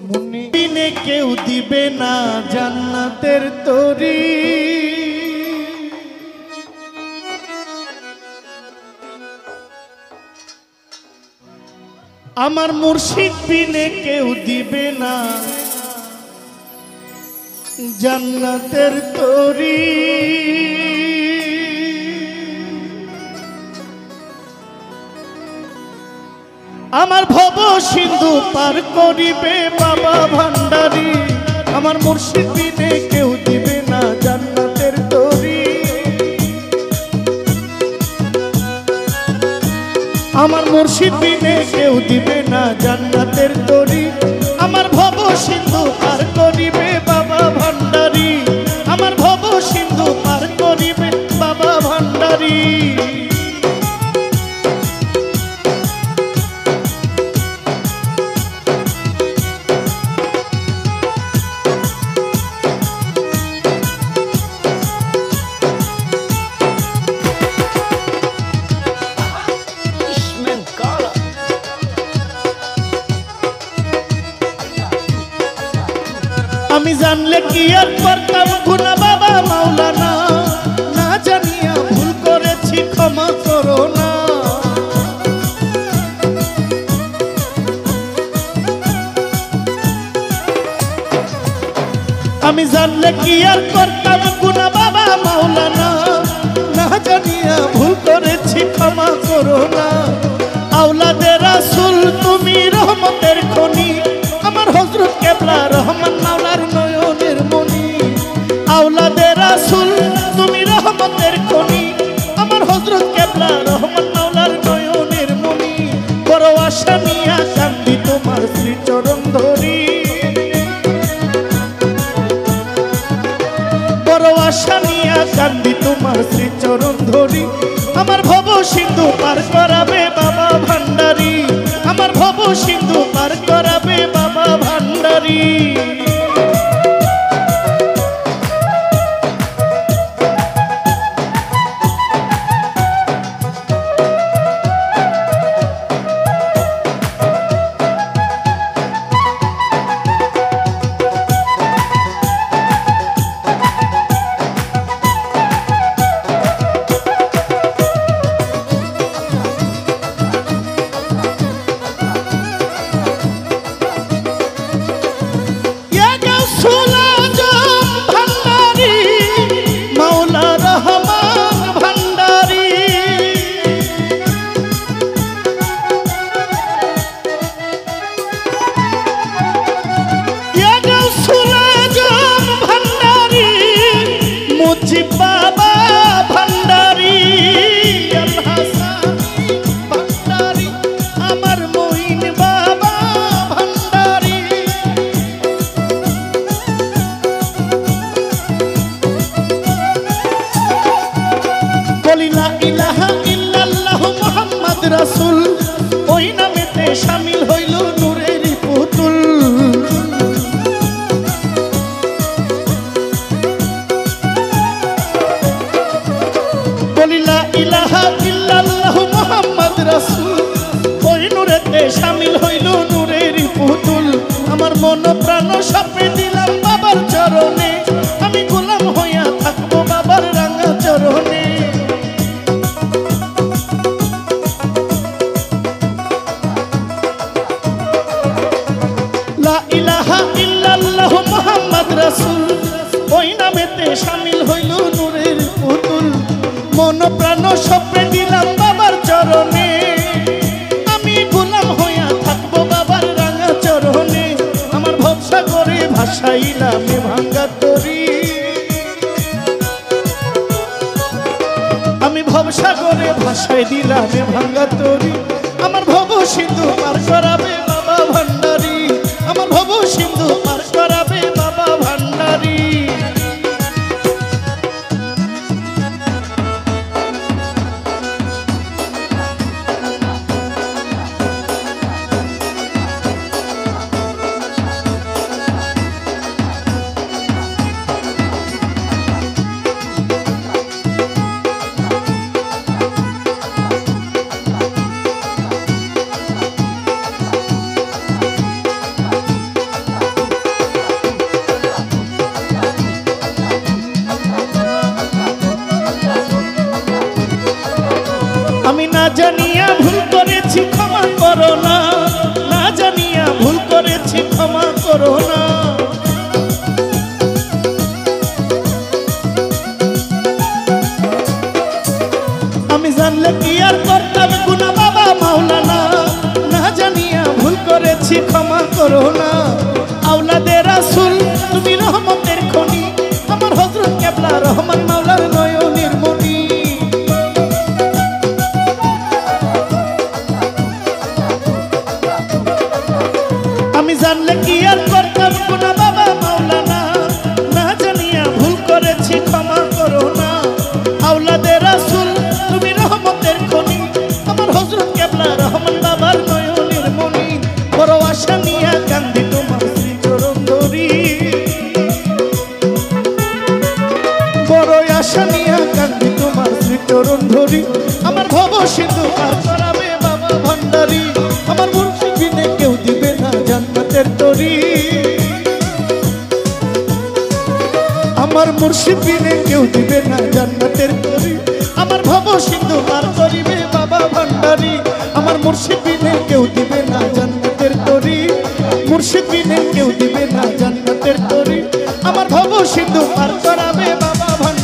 মুন্নি বিনে কেউ দিবে না জান্নাতের তরি। আমার মুর্শিদ বিনে কেউ দিবে না জান্নাতের তরি। আমার ভব সিন্ধু পার করিবে বাবা ভান্ডারী। আমার মুর্শিদ বিনে কেউ দিবে না জান্নাতের তরি। আমার মুর্শিদ বিনে কেউ দিবে না জান্নাতের তরি। আমার ভব সিন্ধু পার করিবে বাবা ভান্ডারী। আমার ভব সিন্ধু পার করিবে বাবা ভান্ডারী। আমি জানলে কি আর করতাম গুনা বাবা মাওলানা। না জানিয়া ভুল করেছি ক্ষমা করো না। আমি জানলে কি আর করতাম গুনা বাবা মাওলানা। না জানিয়া ভুল করেছি ক্ষমা করো না। আওলাদে রাসূল তুমি রহমতের খনি। আমার হযরত কেবলা রহমান মাওলার নয়নের মনি। আওলাদে রাসূল তুমি রহমতের খনি। আমার হযরত কেবলা রহমান মাওলার নয়নের মনি। বড় আশা নিয়া কান্দি তোমার শ্রীচরণ ধরি। বড় আশা নিয়া কান্দি তোমার শ্রীচরণ ধরি। আমার ভব সিন্ধু পার করাবে বাবা ভান্ডারী। আমার ভব সিন্ধু পার করাবে বাবা ভান্ডারী। বাবা ভান্ডারী ভান্ডারী আমার মঈন বাবা ভান্ডারী। বলি লা ইলাহা ইল্লাল্লাহ মুহাম্মদ রাসূল। ওই নামেতে শামিল হইল নূরের পুতুল। লা ইলাহা ইল্লাল্লাহু মুহাম্মদ রাসূল। ওই নূরেতে শামিল হইল নূরের পুতুল। আমার মন প্রাণ সঁপে দিলাম বাবার চরণে। আমি গোলাম হইয়া থাকবো বাবার রাঙা চরণে। লা ইলাহা ইল্লাল্লাহু মুহাম্মদ রাসূল। ওই নামেতে শামিল হইল নূরের পুতুল। মন প্রাণ সঁপে দিলাম বাবার চরণে। আমি গোলাম হইয়া থাকবো বাবার রাঙা চরণে। আমার ভবসা করে ভাসাইলাম ভাঙ্গা তরি। আমি ভবসা করে ভাসাই দিলাম ভাঙ্গা তরি। আমার ভব সিন্ধু পার করাবে বাবা ভান্ডারী। আমার ভব সিন্ধু পার করাবে বাবা ভান্ডারী। জানিয়া ভুল করেছি ক্ষমা করো না, না জানিয়া ভুল করেছি ক্ষমা করো না। আমি জানলে কি আর করতাম গুনাহ বাবা মাওলানা, না জানিয়া ভুল করেছি ক্ষমা করো না। আওলাদে রাসূল তুমি রহমতের খনি, আমার হযরত কেবলা রহমান মাওলার নয়নের মনি। আমি জানলে কি আর করতাম গুনাহ বাবা মাওলানা, না জানিয়া ভুল করেছি ক্ষমা করো না। আওলাদে রাসূল তুমি রহমতের খনি, আমার হযরত কেবলা রহমান বাবার নয়নের মনি। বড় আশা নিয়া কান্দি তোমার শ্রীচরণ ধরি, বড় আশা নিয়া কান্দি তোমার শ্রীচরণ ধরি। আমার ভব সিন্ধু পার করাবে বাবা ভান্ডারী, আমার মুর্শিদ বিনে কেউ দিবে না জান্নাতের তরি। আমার মুর্শিদ বিনে কেউ দিবে না জান্নাতের তরি। আমার ভব সিন্ধু পার করিবে বাবা ভান্ডারী, আমার মুর্শিদ বিনে কেউ দিবে না জান্নাতের তরি। মুর্শিদ বিনে কেউ দিবে না জান্নাতের তরি। আমার ভব সিন্ধু পার করাবে বাবা ভান্ডারী।